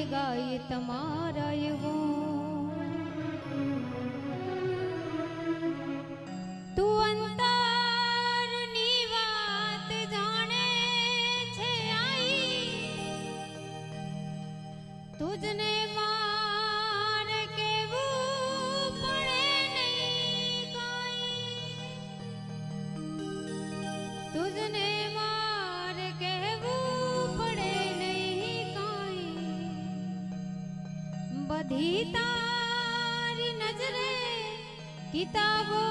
ગાય તમારા એવો તું અંતરની વાત જાણે છે આઈ તુજને મારે કેવું પડે નહીં કાઈ તુજને મારે કહેવું પડે નહીં કાઈ બધી તારી નજરે કિતાબો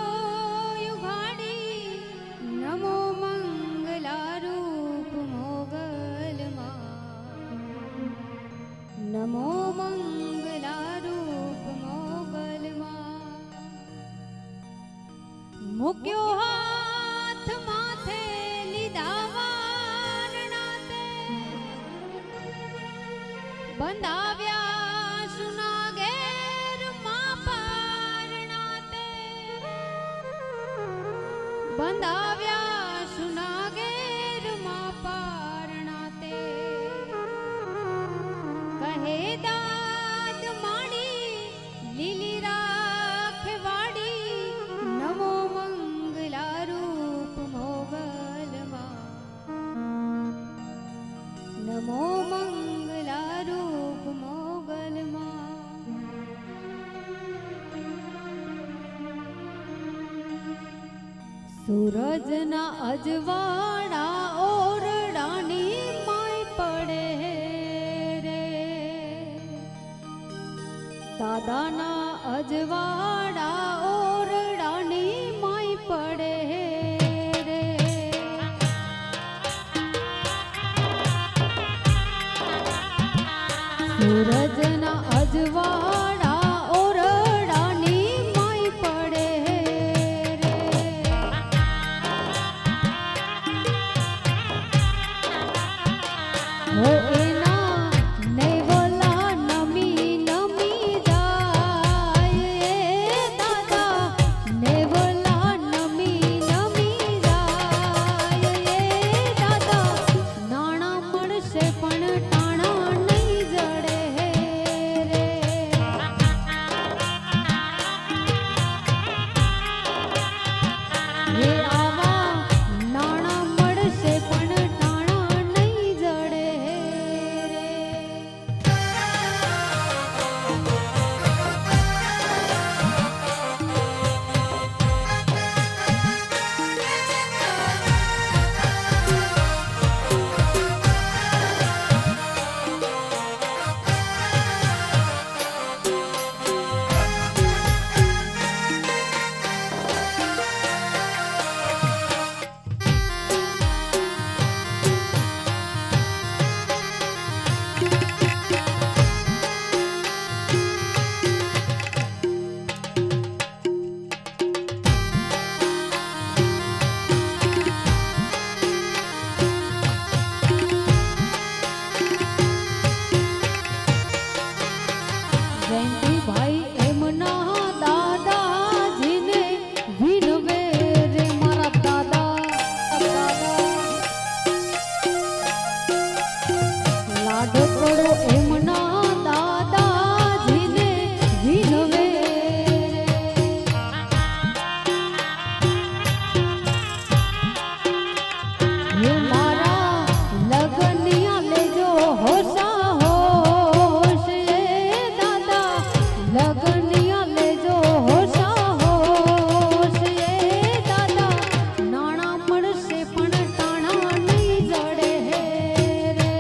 યુગાડી નમો મંગલા રૂપ મોગલમાં નમો મંગલા રૂપ મોગલમાં મૂક્યો હાથ માથે લીધા વારણા તે બંધાવ્યા સુના ઘેર માં પારણા તે બંધાવ્યા સુના ઘેર માં પારણા તે કહે દાદ માડી લીલી રાખે વાડી નમો મંગલા રૂપ મોગલમાં નમો મંગલા રૂપ મોગલમાં સૂરજના અજવાળા ઓરડાની માય પડે રે દાદાના અજવાળા ઓરડાની માય પડે રે સૂરજના અજવાળા ઓરડાની માય પડે રે હો એના નેવલા નમી નમી જાય દાદા નેવલા નમી નમી જાય દાદા નાણા મળશે પણ ટાણા નહીં જડે રે હે આવા નાણા મળશે પણ ટાણા નહીં જડે રે જયંતીભાઈ એમના દાદાજીને વિનવે રે મારા દાદા લાડ પડો એમના દાદાજીને વિનવે રે મારા લગનિયા લેજો હોશા હોશ એ દાદા લગનિયા લેજો હોશા હોશ એ દાદા નાણા મળશે પણ ટાણા નહીં જડે રે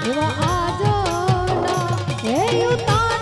એવા આજો ના હે ઉતાર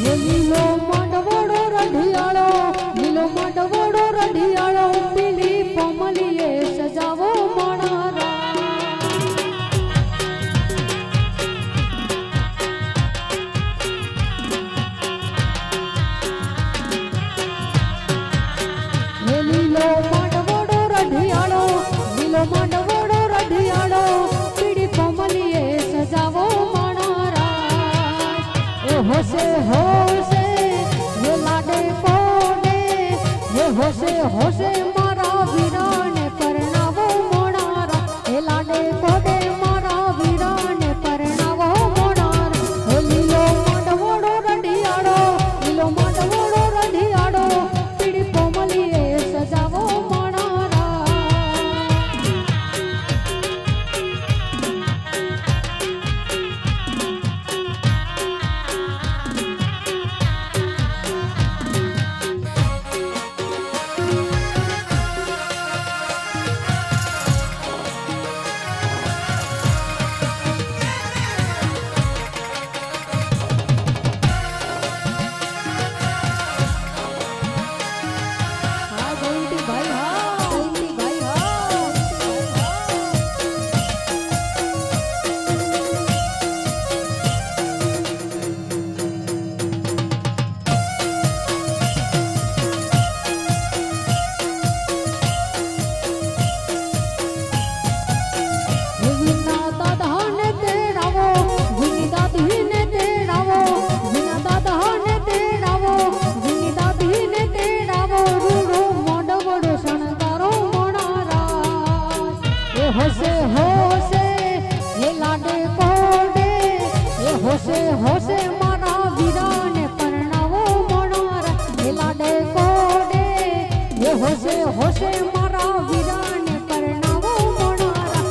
લીલો માંડવડો રઢિયાળો લીલો માંડવડો રઢિયાળો પીળી પોમલીએ સજાવો માણારા લીલો માંડવડો રઢિયાળો લીલો માંડવડો રઢિયાળો પીળી પોમલીએ સજાવો માણારા એ હોશે હોશે ये लाडे कोडे ये होशे होशे मारा वीराने परणावो मोणारा ये लाडे कोडे मारा वीराने परणावो मोणारा हे लीलो मांडवोडो रढियाळो लीलो मांडवोडो रढियाळो पीड़ी पोमलीए सजावो मोणारा होशे होशे हे लाडे कोडे हे होशे होशे मारा वीराने परणावो मोणारा हे लाडे कोडे हे होशे होशे मारा वीराने परणावो मोणारा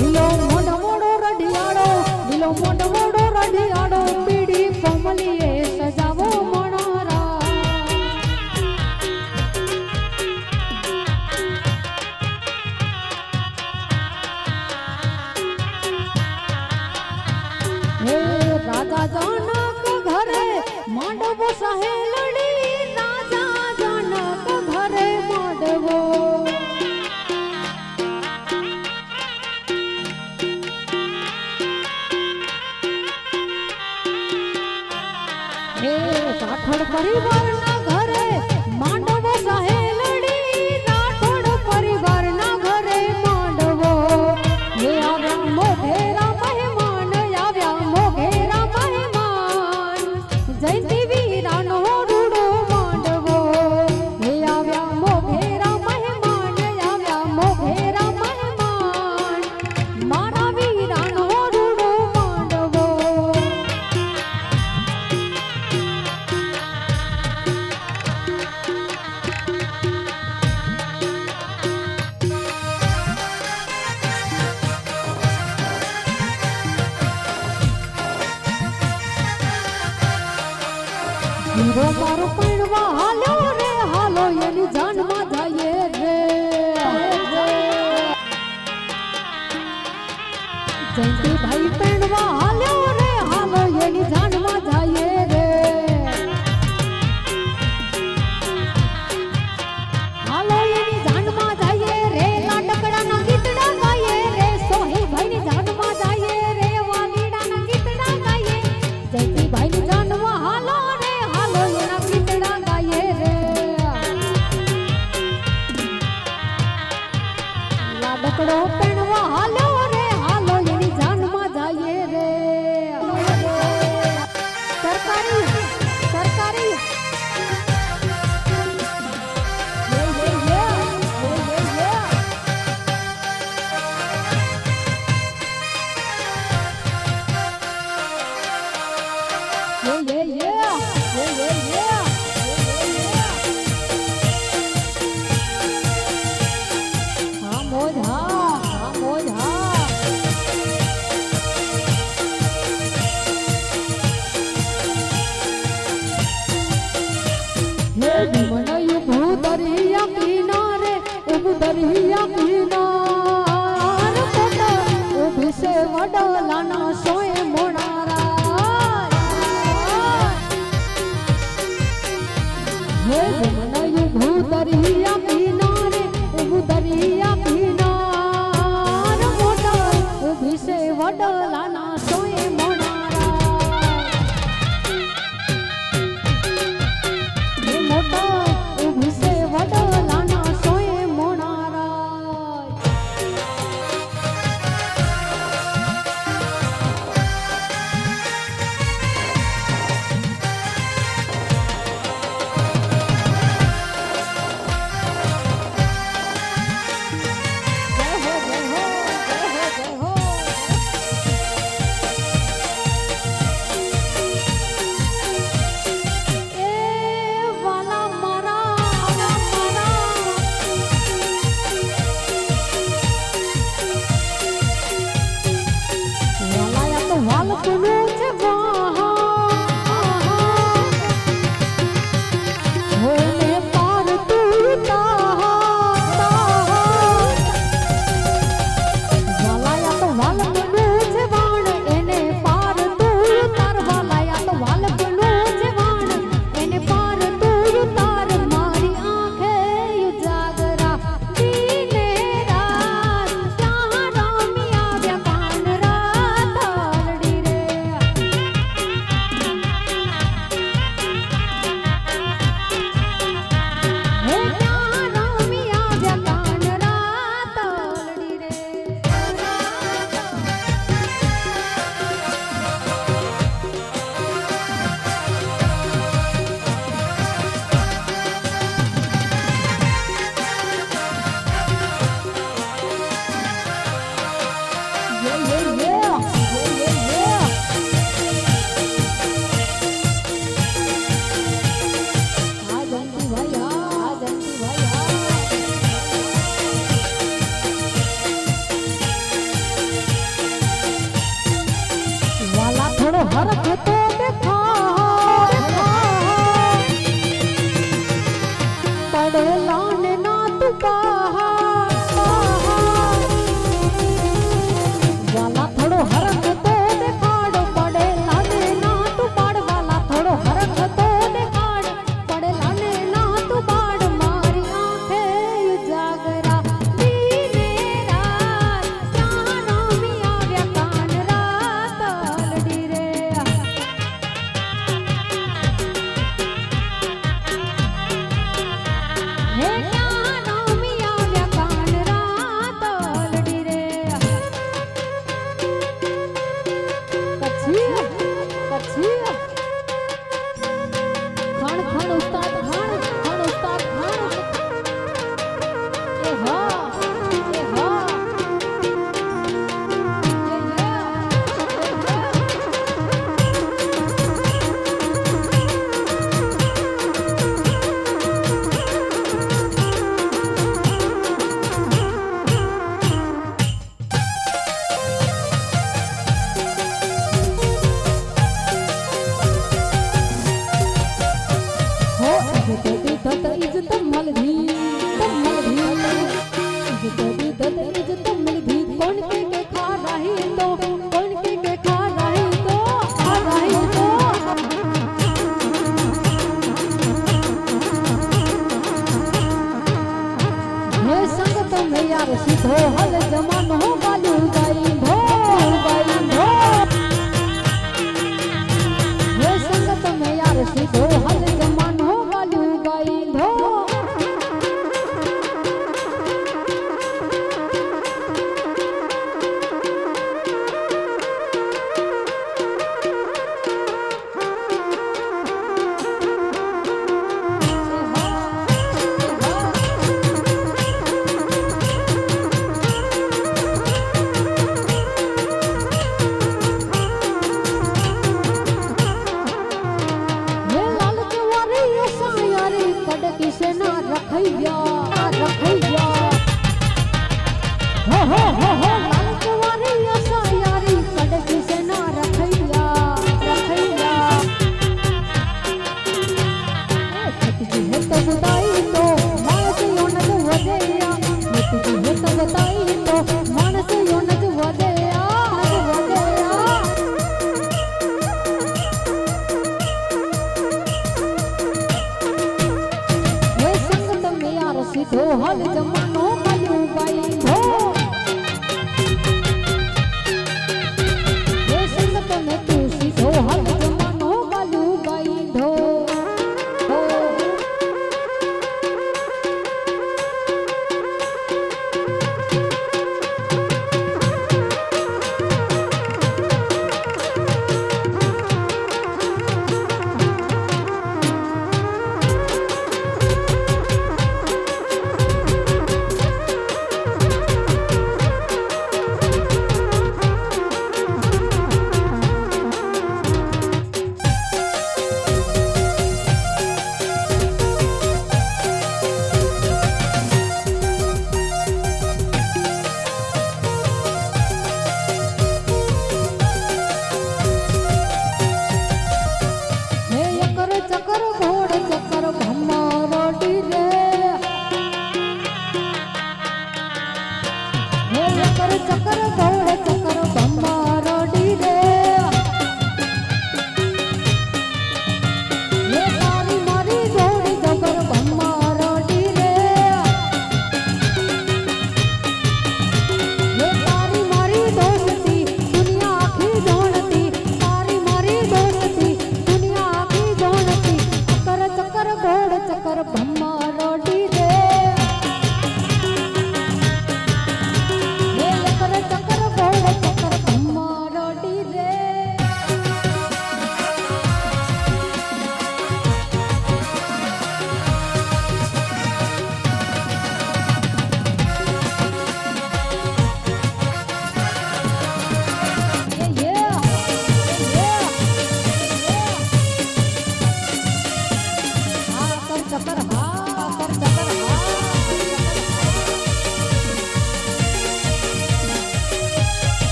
लीलो मोडवोडो रढियाळो लीलो मोडवोडो रढियाळो पीड़ी पोमलीए सजावो मोणारा हे राजा जनक घरे मांडवो सहेलड़ी राजा जनक घरे मांडवो हे राठोड परिवार ना घरे मांडवो सहेलड़ी राठोड परिवार ना घरे मांडवो हे आव्या मोघेरा मेहमान आव्या मोघेरा मेहमान जयंती वीरानो रूडो मांडवो हे आव्या मोघेरा मेहमान आव्या मोघेरा मेहमान मारा वीरानो रूडो मांडवो हीरो मारो पणवा हालो रे हालो एनी जान मा जाए रे जयंती भाई पणवा हालो रे हालो एनी जान मा जाए रे हालो एनी जान मा जाए रे लाटकड़ा ना गीतड़ा गाए रे सोही भाई नी जान मा जाए रे वालीड़ा ना गीतड़ा गाए जयंती भाई नी जान मा हालो रे हालो एना गीतड़ा गाए रे लाडकड़ो पणवा हालो रे हालो एनी जान मा जाए रे सरकारी सरकारी दरिया किनारे दरिया किनार उभी से वडलाना सोए मोणारा હાલ જમાનો ગાયું બાંધો એ સંગતને તું સીધો હાલ જમાનો ગાયું બાંધો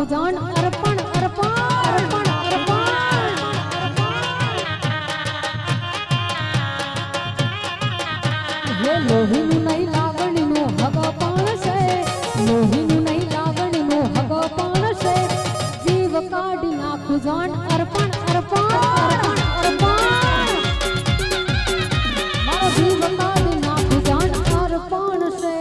જાન અર્પણ અર્પણ અર્પણ અર્પણ હે લોહીનું નહીં લાગણીનું હગ પણ છે લોહીનું નહીં લાગણીનું હગ પણ છે જીવ કાઢી નાખું જાન અર્પણ અર્પણ અર્પણ અર્પણ મારો જીવ કાઢી નાખું જાન અર્પણ છે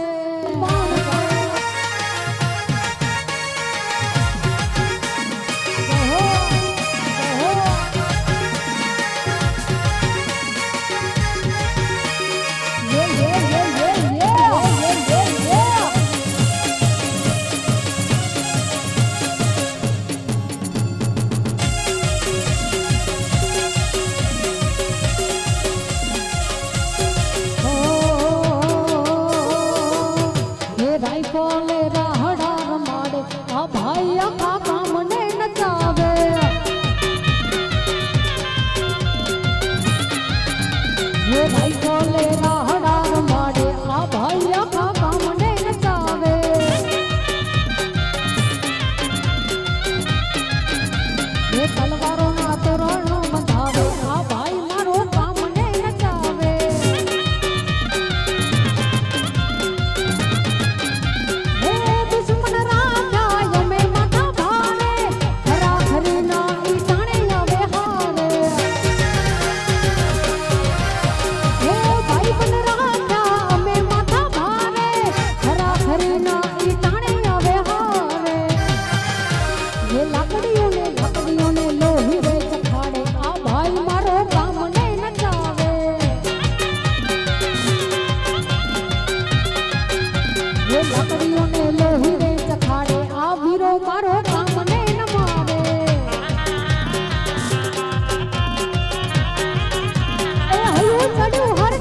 ચડ્યું હર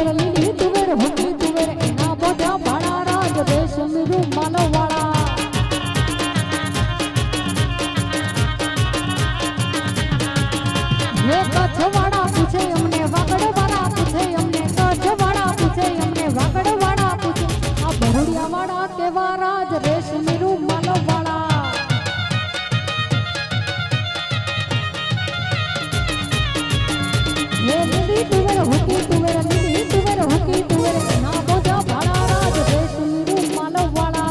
तुवेर लीली तुवेर हुकी तुवेर एना बोधा भाड़ा राज रेशम रूमाल वाला ये कछवाड़ा पूछे हमने वागड़ वाला पूछे हमने कछवाड़ा पूछे हमने वागड़ वाला पूछे आ भरुड़िया वाला केवा राज रेशम रूमाल वाला ये लीली तुवेर हुकी तुवेर लीली तुवेर हुकी तुवेर ना बोझा भाड़ा राज रेशम रूमाल वाला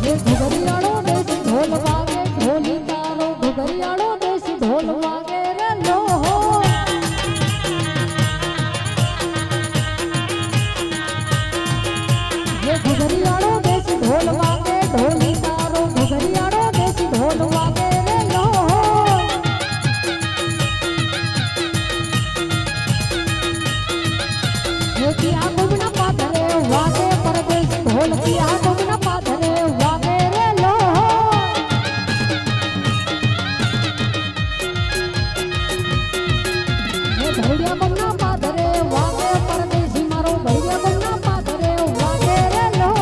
घुघरियाड़ो देसी ढोल वागे ढोली तारो घुघरियाड़ो देसी ढोल वागे रे लो ये घुघरियाड़ो देसी ढोल वागे ढोली तारो घुघरियाड़ो देसी ढोल वागे रे लो ये किया गुमना पाथरे वागे परदेस ढोल किया गुमना पाथरे वागे रे लो ये भरुड़िया गुमना पाथरे वागे परदेसी मारो भरुड़िया गुमना पाथरे वागे रे लो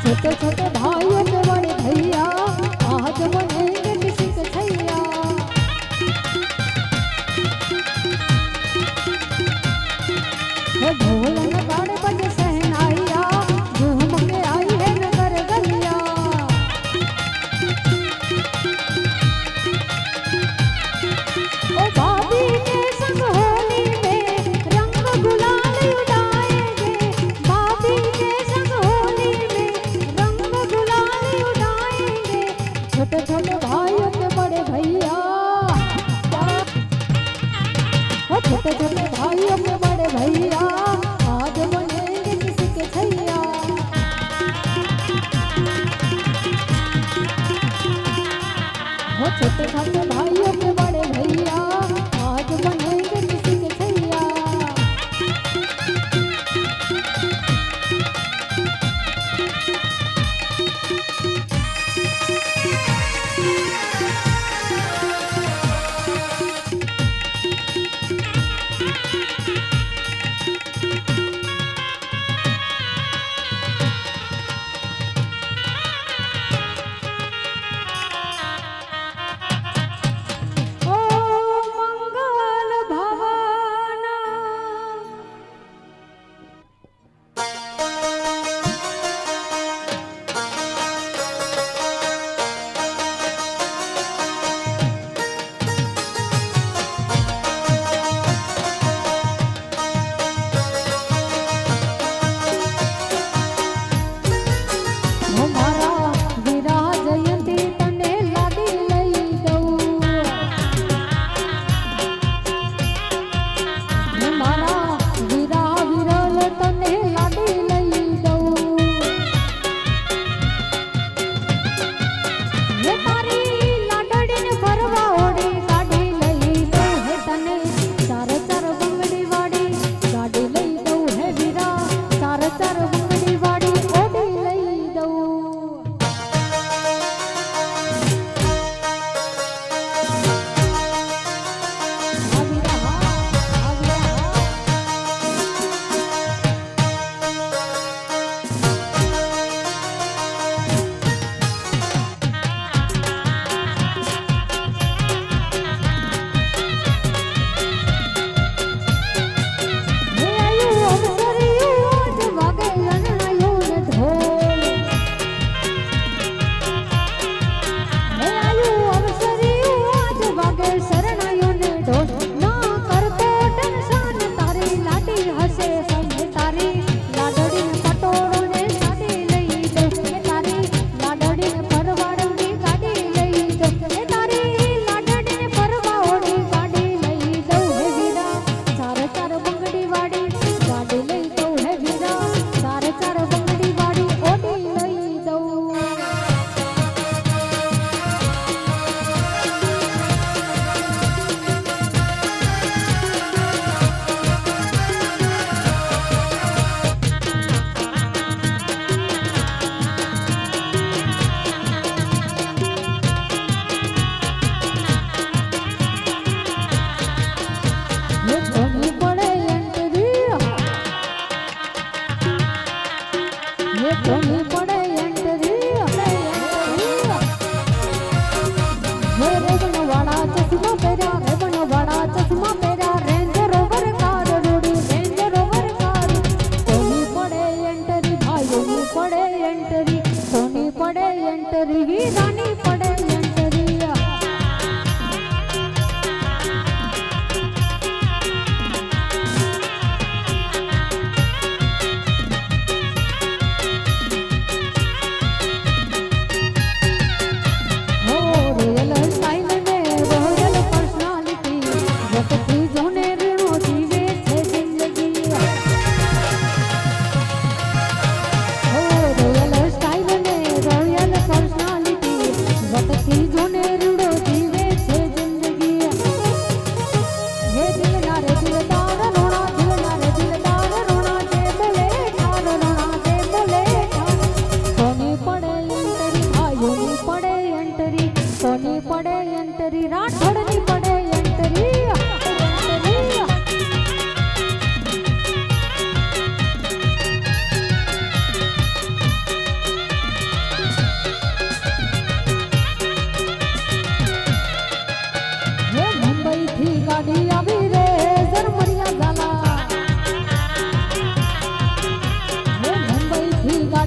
छोटे छोटे भाइयों के बड़े भैया आज बनेंगे किसी के छैया। ढोल नगाड़े बजे सहनाइया झूम के आई है नगर गलिया। ओ भाभी के संग होली में रंग गुलाल उड़ाएंगे, भाभी के संग होली में रंग गुलाल उड़ाएंगे। छोटे छोटे भाइयों के बड़े भैया, छोटे छोटे भाइयों के बड़े भैया आज बनेंगे किसी के छैया। छोटे छोटे भाइयों के बड़े भैया आज बनेंगे किसी के छैया।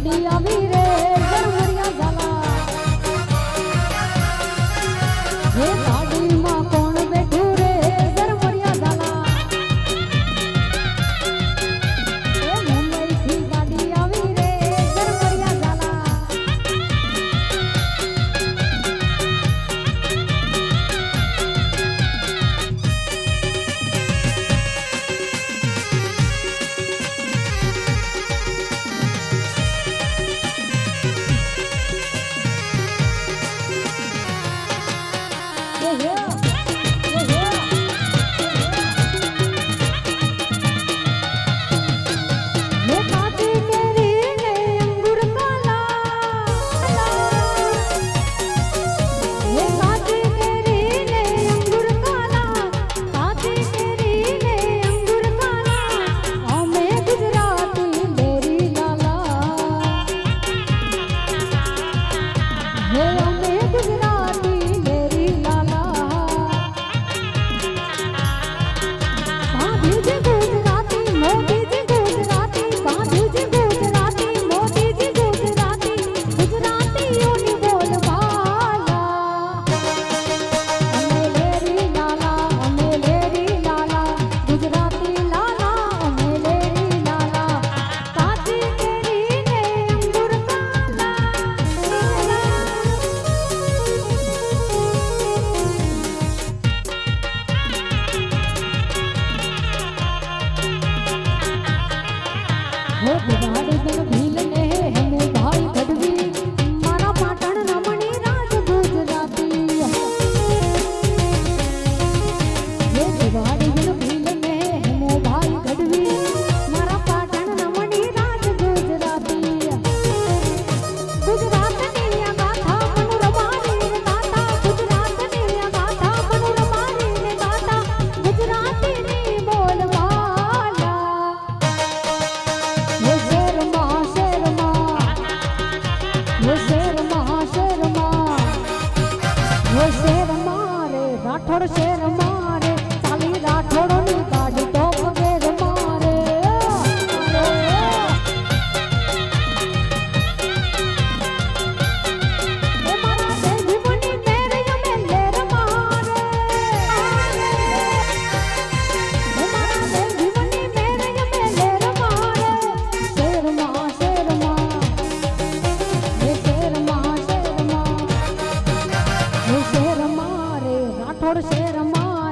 ગાડી આવી રે ઝરમરિયા ઝાલા હે ગાડીમાં કોણ બેઠું રે ઝરમરિયા ઝાલા હે મુંબઈથી ગાડી આવી રે ઝરમરિયા ઝાલા રાઠોડ શેર મારે ચાલી રાઠોડની ગાડી તો વગેરે મારે એ મારા દેવની મેરે અમે લેર મારે એ મારા દેવની મેરે અમે લેર મારે શેરમાં શેરમાં એ શેરમાં શેરમાં એ શેર મારે રાઠોડ શેર મારે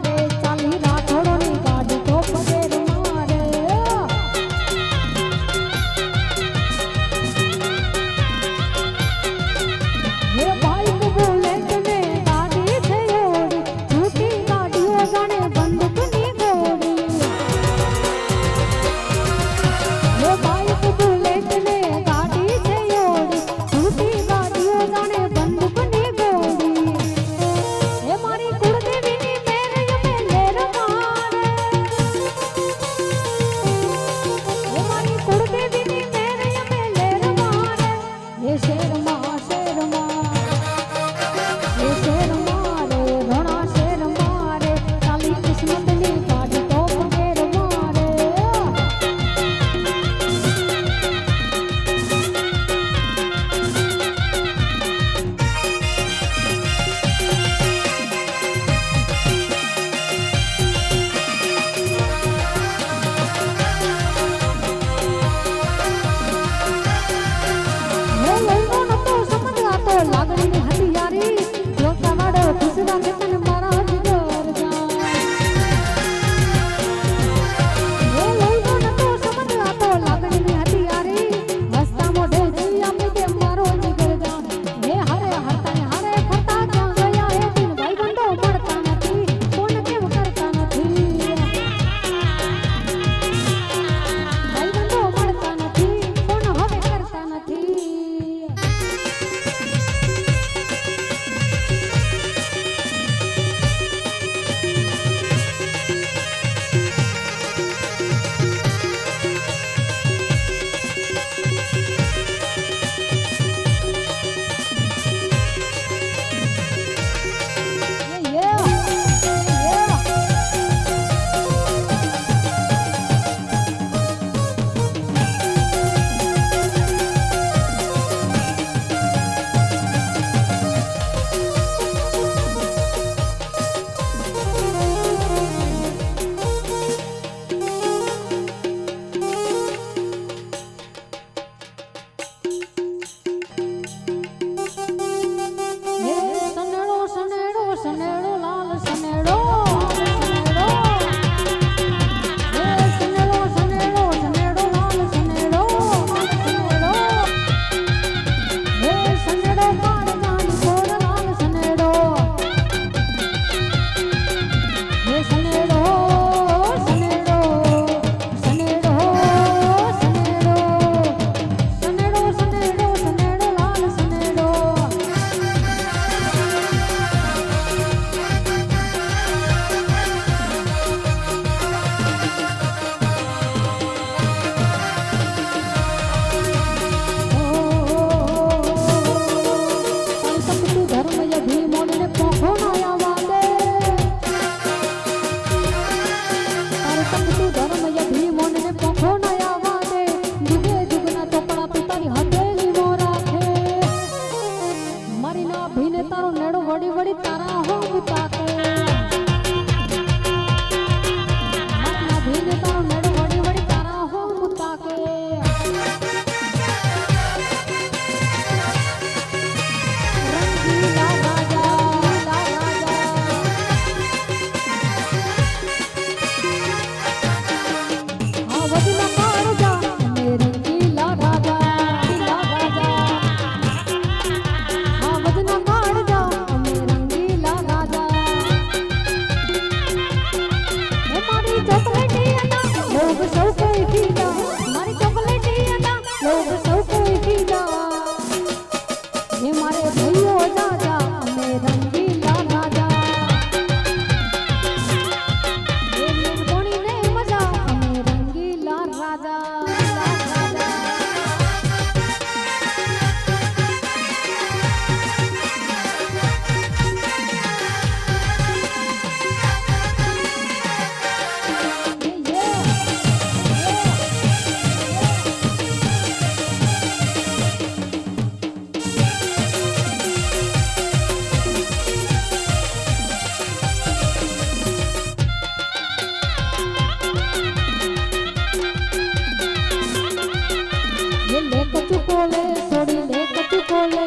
ये ले कचू कोले सोड़ी ले कचू कोले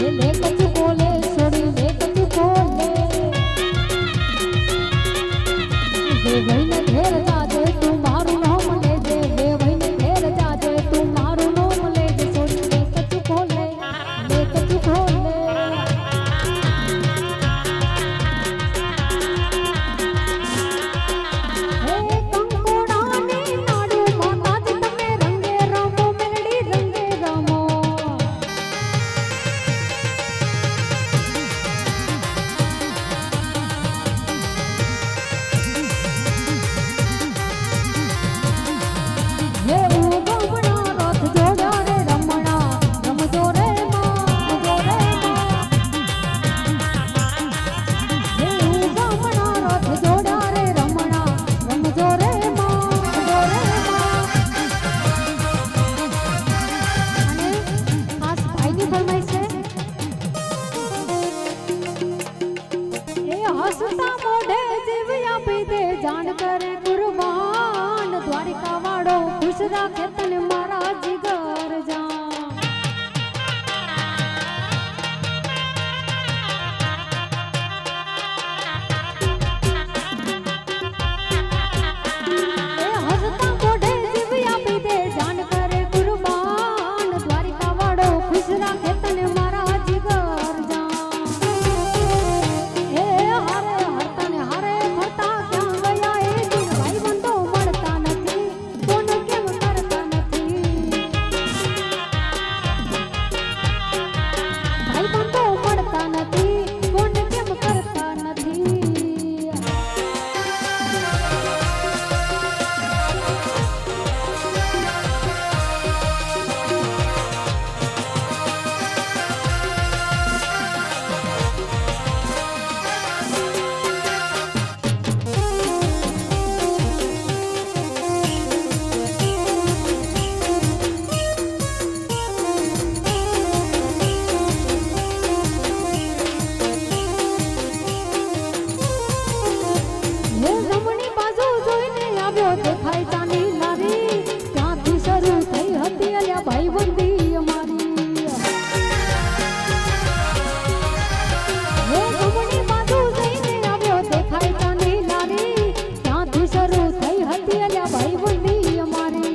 ये ले कचू कोले सोड़ी ले कचू कोले वे भाई ने घेर जाजे तू मारू नाम ले जे वे भाई ने घेर जाजे तू मारू नाम ले जे सोड़ी ले कचू कोले ले कचू कोले जान करे कुर्बान द्वारिका वाड़ो खुश राखे तने मारा जिगर जा ए हसता मोढ़े जीवया पी दे जान करे कुर्बान द्वारिका वाड़ो खुश राखे तने मारा जिगर जा ए हारे हरता ने हारे फरता देखाय चानी लारी क्यांथी शरू थई हती अल्या भाईबंधी અમારી હે ગમણી બાજુ જઈને આવ્યો દેખાય ચાની લારી ક્यांथी શરૂ થઈ હતી અल्या ભાઈબંધી અમારી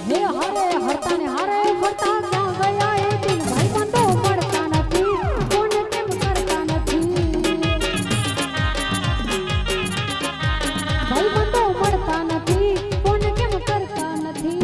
હે હારે હરતા ને હારે ફરતા ક્યાં ગયા એ દિન ભાઈબંધો મળતા નથી કોણ કેમ કરતા નથી ભાઈબંધો મળતા નથી કોણ કેમ કરતા નથી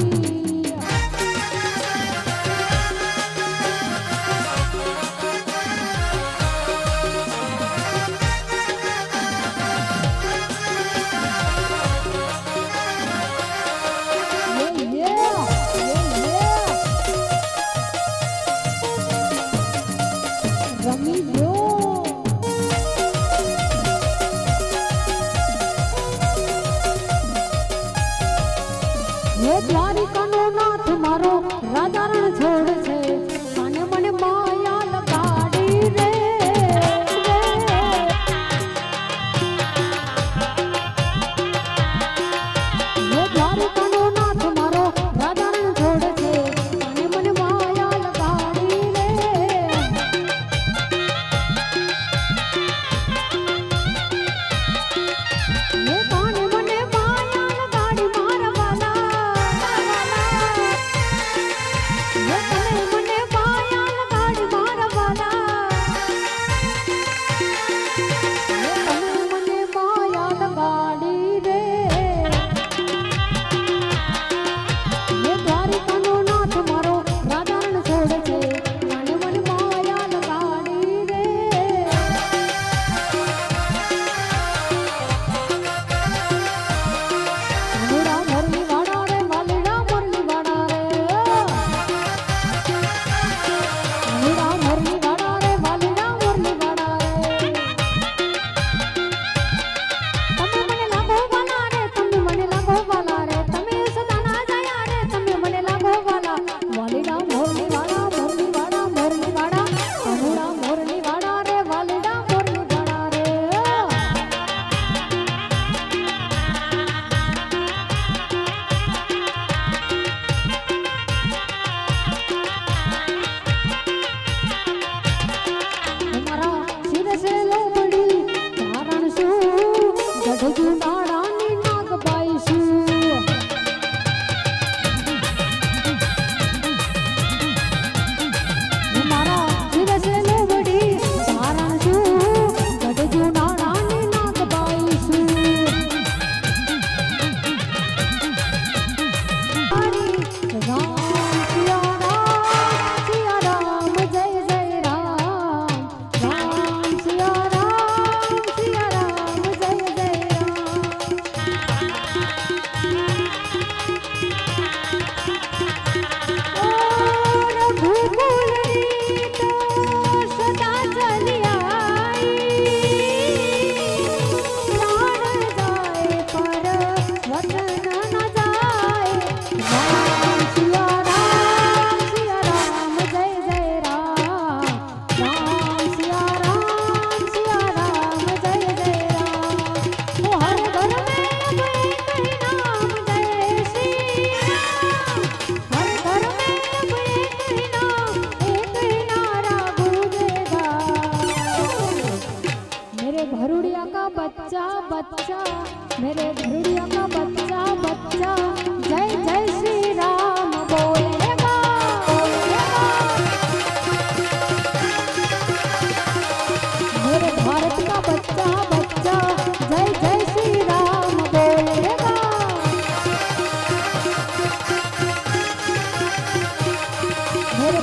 રમી લો ये द्वारिका नो नाथ मारो राजा रण छोड़ छे काने मने माया लगाड़ी रे ये द्वारिका नो नाथ मारो राजा रण छोड़ छे काने मने माया लगाड़ी रे ये काने मने माया लगाड़ी मारवाला ये तने मन मेरे धुरिया का बच्चा बच्चा जय जय श्री राम बोलेगा बोलेगा। मेरे भारत का बच्चा बच्चा जय जय श्री राम बोलेगा। मेरे